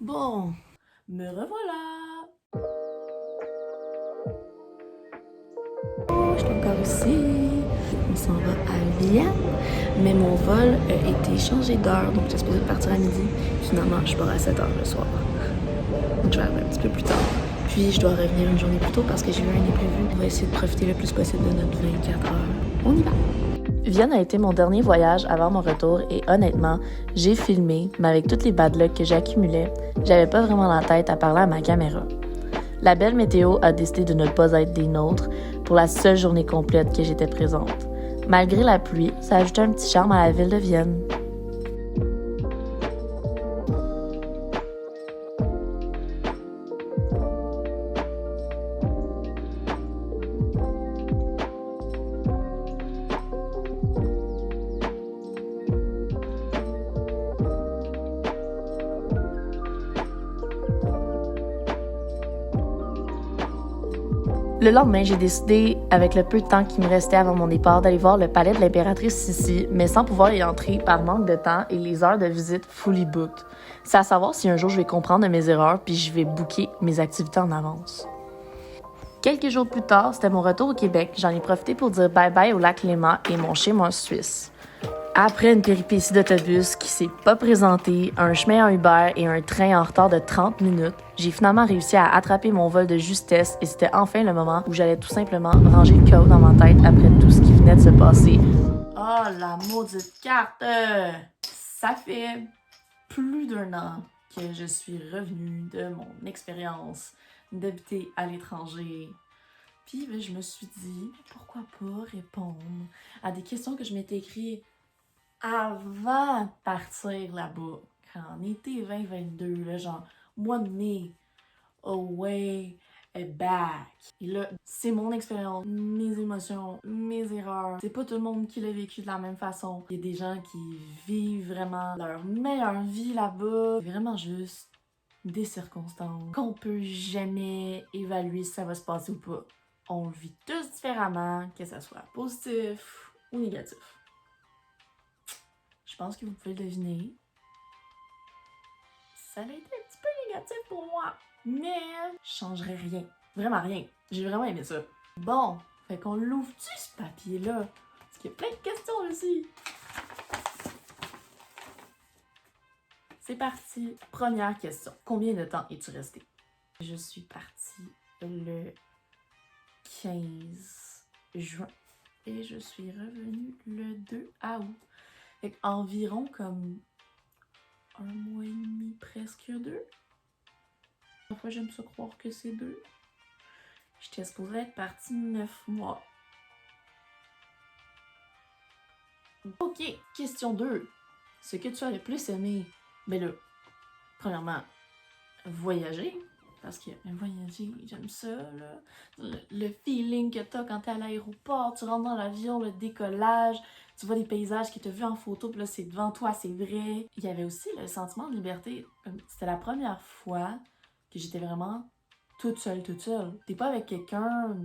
Bon, me revoilà! Oh, je suis encore ici. On s'en va à Vienne. Mais mon vol a été changé d'heure, donc j'étais supposée partir à midi. Finalement, je pars à 7 heures le soir. Donc je vais arriver un petit peu plus tard. Puis je dois revenir une journée plus tôt parce que j'ai eu un imprévu. On va essayer de profiter le plus possible de notre 24 heures. On y va! Vienne a été mon dernier voyage avant mon retour et honnêtement, j'ai filmé, mais avec toutes les bad luck que j'accumulais, j'avais pas vraiment la tête à parler à ma caméra. La belle météo a décidé de ne pas être des nôtres pour la seule journée complète que j'étais présente. Malgré la pluie, ça ajoutait un petit charme à la ville de Vienne. Le lendemain, j'ai décidé, avec le peu de temps qui me restait avant mon départ, d'aller voir le palais de l'impératrice Sissi, mais sans pouvoir y entrer par manque de temps et les heures de visite fully booked. C'est à savoir si un jour je vais comprendre de mes erreurs puis je vais booker mes activités en avance. Quelques jours plus tard, c'était mon retour au Québec. J'en ai profité pour dire bye-bye au lac Léman et mon chez-moi suisse. Après une péripétie d'autobus qui s'est pas présentée, un chemin en Uber et un train en retard de 30 minutes, j'ai finalement réussi à attraper mon vol de justesse et c'était enfin le moment où j'allais tout simplement ranger le chaos dans ma tête après tout ce qui venait de se passer. Oh, la maudite carte! Ça fait plus d'1 an que je suis revenue de mon expérience d'habiter à l'étranger. Puis je me suis dit, pourquoi pas répondre à des questions que je m'étais écrites avant de partir là-bas, en été 2022, là, genre mois de mai, away and back. Et là, c'est mon expérience, mes émotions, mes erreurs. C'est pas tout le monde qui l'a vécu de la même façon. Il y a des gens qui vivent vraiment leur meilleure vie là-bas. C'est vraiment juste des circonstances qu'on peut jamais évaluer si ça va se passer ou pas. On le vit tous différemment, que ça soit positif ou négatif. Je pense que vous pouvez le deviner. Ça a été un petit peu négatif pour moi. Mais je changerais rien. Vraiment rien. J'ai vraiment aimé ça. Bon, fait qu'on l'ouvre-tu ce papier-là? Parce qu'il y a plein de questions aussi. C'est parti. Première question. Combien de temps es-tu resté? Je suis partie le 15 juin et je suis revenue le 2 août. Fait environ comme 1 mois et demi, presque 2. Parfois, j'aime ça croire que c'est 2. J'étais supposée être partie 9 mois. Ok, question 2. Ce que tu as le plus aimé? Ben là, premièrement, voyager. Parce que voyager, j'aime ça, là. Le feeling que t'as quand t'es à l'aéroport, tu rentres dans l'avion, le décollage, tu vois les paysages que t'as vus en photo, puis là, c'est devant toi, c'est vrai. Il y avait aussi le sentiment de liberté. C'était la première fois que j'étais vraiment toute seule, toute seule. T'es pas avec quelqu'un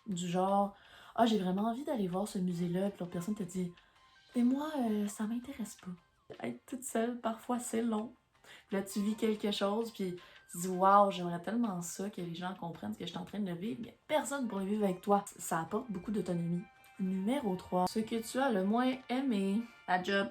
du genre « Ah, j'ai vraiment envie d'aller voir ce musée-là », puis l'autre personne te dit « Mais moi, ça m'intéresse pas. » Être toute seule, parfois, c'est long. Puis là, tu vis quelque chose, puis tu dis « Waouh, j'aimerais tellement ça que les gens comprennent ce que je suis en train de vivre. » Mais personne pour le vivre avec toi. Ça apporte beaucoup d'autonomie. Numéro 3. Ce que tu as le moins aimé. La job.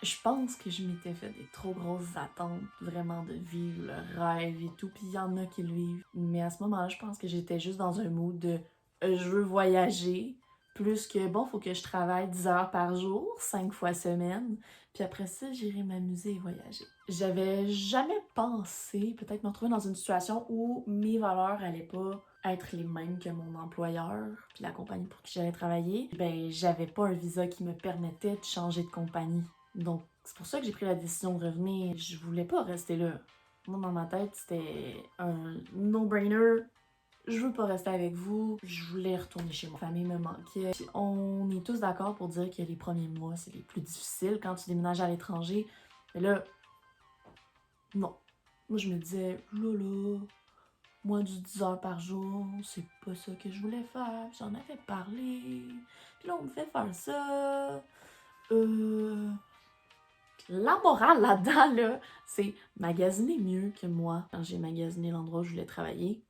Je pense que je m'étais fait des trop grosses attentes, vraiment de vivre le rêve et tout, puis il y en a qui le vivent. Mais à ce moment-là, je pense que j'étais juste dans un mood de je veux voyager, plus que bon, faut que je travaille 10 heures par jour, 5 fois semaine, puis après ça, j'irai m'amuser et voyager. J'avais jamais pensé peut-être me retrouver dans une situation où mes valeurs allaient pas être les mêmes que mon employeur puis la compagnie pour qui j'allais travailler. Ben, j'avais pas un visa qui me permettait de changer de compagnie. Donc, c'est pour ça que j'ai pris la décision de revenir. Je voulais pas rester là. Moi, dans ma tête, c'était un no-brainer. Je veux pas rester avec vous. Je voulais retourner chez moi. Ma famille me manquait. Puis on est tous d'accord pour dire que les premiers mois, c'est les plus difficiles quand tu déménages à l'étranger. Mais là, non. Moi, je me disais, là, moins du 10 heures par jour, c'est pas ça que je voulais faire. J'en avais parlé. Puis là, on me fait faire ça. La morale là-dedans, là, c'est magasiner mieux que moi quand j'ai magasiné l'endroit où je voulais travailler.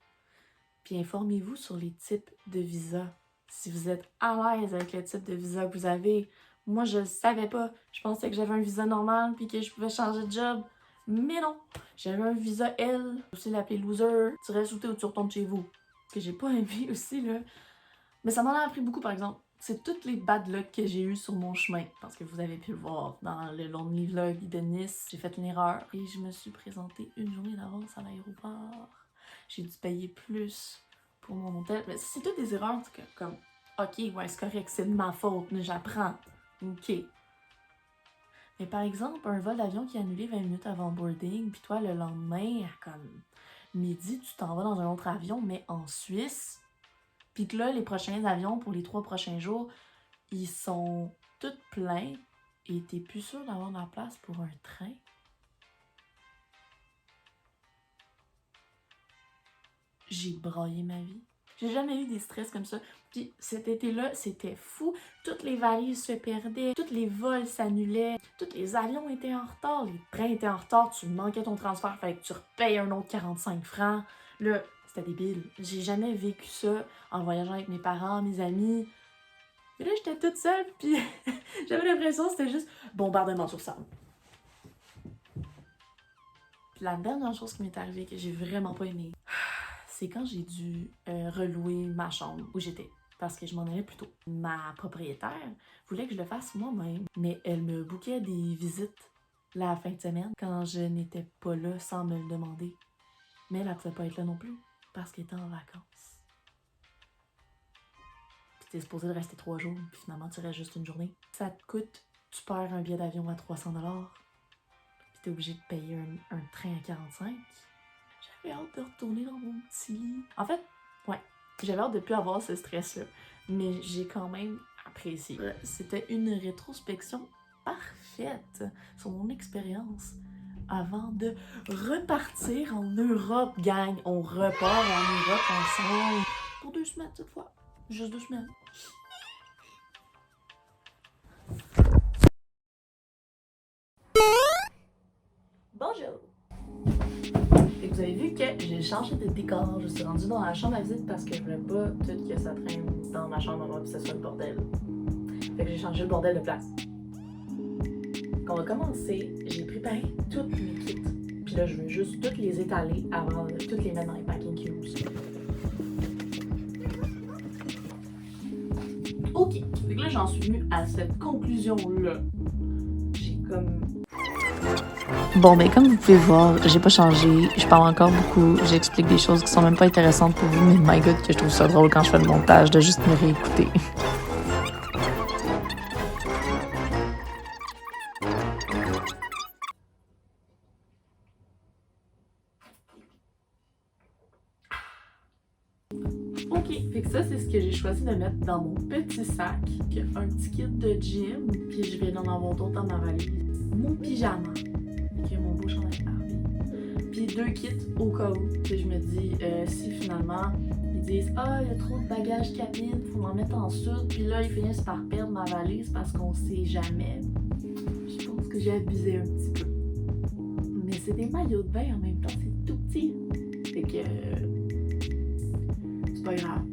Puis informez-vous sur les types de visas. Si vous êtes à l'aise avec le type de visa que vous avez. Moi, je le savais pas. Je pensais que j'avais un visa normal puis que je pouvais changer de job. Mais non! J'avais un visa L, aussi l'appeler loser. Tu restes où t'es ou tu retournes chez vous. Ce que j'ai pas aimé aussi, là. Mais ça m'en a appris beaucoup, par exemple. C'est toutes les bad luck que j'ai eues sur mon chemin. Parce que vous avez pu le voir dans le Lonely Vlog de Nice. J'ai fait une erreur et je me suis présentée une journée d'avance à l'aéroport. J'ai dû payer plus pour mon hôtel. Mais c'est toutes des erreurs comme, ok, ouais, c'est correct, c'est de ma faute, mais j'apprends. Ok. Mais par exemple, un vol d'avion qui est annulé 20 minutes avant le boarding, puis toi, le lendemain, à comme midi, tu t'en vas dans un autre avion, mais en Suisse. Puis que là, les prochains avions pour les 3 prochains jours, ils sont tous pleins et t'es plus sûr d'avoir de la place pour un train. J'ai braillé ma vie. J'ai jamais eu des stress comme ça. Puis cet été-là, c'était fou. Toutes les valises se perdaient, tous les vols s'annulaient, tous les avions étaient en retard, les trains étaient en retard, tu manquais ton transfert, fallait que tu repayes un autre 45 francs. Là, c'était débile. J'ai jamais vécu ça en voyageant avec mes parents, mes amis. Et là, j'étais toute seule, puis j'avais l'impression que c'était juste bombardement sur sable. Puis la dernière chose qui m'est arrivée que j'ai vraiment pas aimée, c'est quand j'ai dû relouer ma chambre où j'étais. Parce que je m'en allais plus tôt. Ma propriétaire voulait que je le fasse moi-même, mais elle me bookait des visites la fin de semaine quand je n'étais pas là sans me le demander. Mais elle ne pouvait pas être là non plus parce qu'elle était en vacances. Puis t'es supposé de rester 3 jours, puis finalement tu restes juste une journée. Ça te coûte, tu perds un billet d'avion à 300$, puis t'es obligé de payer un train à 45$. J'avais hâte de retourner dans mon petit lit. En fait, ouais, j'avais hâte de plus avoir ce stress-là. Mais j'ai quand même apprécié. C'était une rétrospection parfaite sur mon expérience avant de repartir en Europe, gang. On repart en Europe ensemble. Pour 2 semaines cette fois. Juste 2 semaines. Bonjour! Et vous avez vu que j'ai changé de décor. Je suis rendue dans la chambre à visite parce que je voulais pas tout que ça traîne dans ma chambre à moi et que ça soit le bordel. Fait que j'ai changé le bordel de place. Quand on va commencer, j'ai préparé toutes mes kits. Puis là, je veux juste toutes les étaler avant de toutes les mettre dans les packing cubes. Ok, fait que là, j'en suis venue à cette conclusion-là. J'ai comme... Bon, ben comme vous pouvez voir, j'ai pas changé, je parle encore beaucoup, j'explique des choses qui sont même pas intéressantes pour vous, mais my god que je trouve ça drôle quand je fais le montage de juste me réécouter. Ok, fait que ça c'est ce que j'ai choisi de mettre dans mon petit sac, un petit kit de gym, puis je vais en avoir d'autres dans ma valise. Mon pyjama, qui est mon beau chandail Barbie. Puis 2 kits au cas où. Puis je me dis, si finalement ils disent ah, il y a trop de bagages cabine, faut m'en mettre en soude, puis là ils finissent par perdre ma valise parce qu'on sait jamais. Je pense que j'ai abusé un petit peu. Mais c'est des maillots de bain en même temps, c'est tout petit. Fait que c'est pas grave.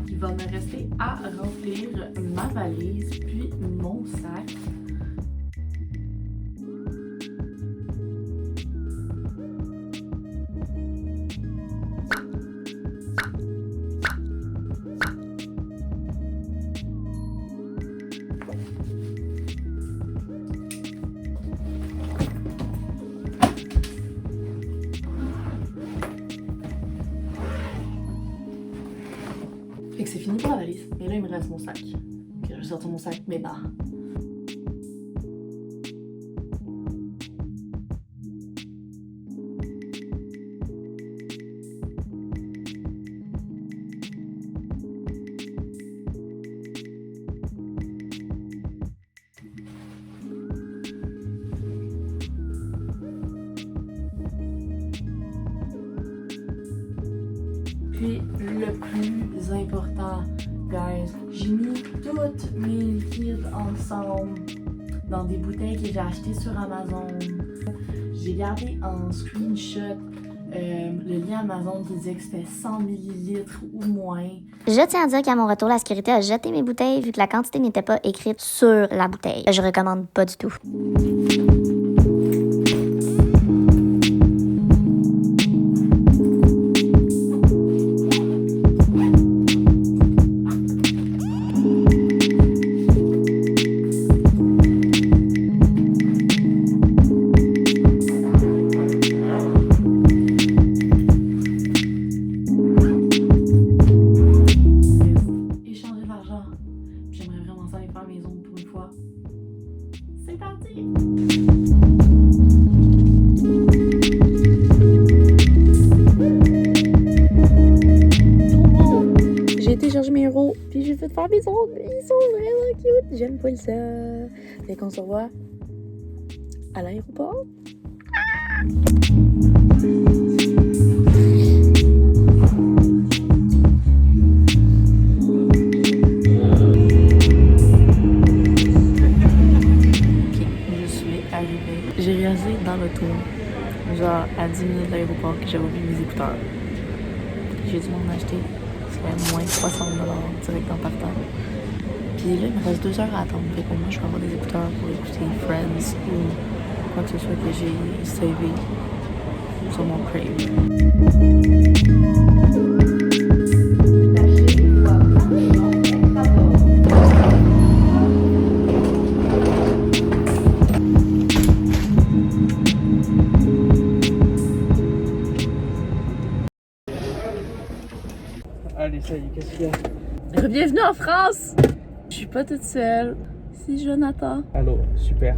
Il va me rester à remplir ma valise, puis mon sac. Fait que c'est fini pour la valise. Et là, il me reste mon sac. Donc, je vais sortir mon sac maintenant. Puis le plus important, guys, j'ai mis toutes mes liquides ensemble dans des bouteilles que j'ai achetées sur Amazon. J'ai gardé en screenshot le lien Amazon qui disait que c'était 100 ml ou moins. Je tiens à dire qu'à mon retour, la sécurité a jeté mes bouteilles vu que la quantité n'était pas écrite sur la bouteille. Je recommande pas du tout. C'est parti! J'ai été chercher mes héros, puis j'ai fait faire mes ongles. Ils sont vraiment cute. J'aime pas ça. Fait qu'on se revoit à l'aéroport. J'ai réalisé dans l'auto, genre à 10 minutes de l'aéroport, que j'avais oublié mes écouteurs. J'ai dû m'en acheter. C'était moins de 60 $ direct en partant. Puis là, il me reste 2 heures à attendre. Fait qu'au moins, je vais avoir des écouteurs pour écouter Friends ou quoi que ce soit que j'ai savé sur mon Crave. Allez, ça y est, qu'est-ce qu'il y a? Bienvenue en France! Je suis pas toute seule. C'est Jonathan. Allô, super.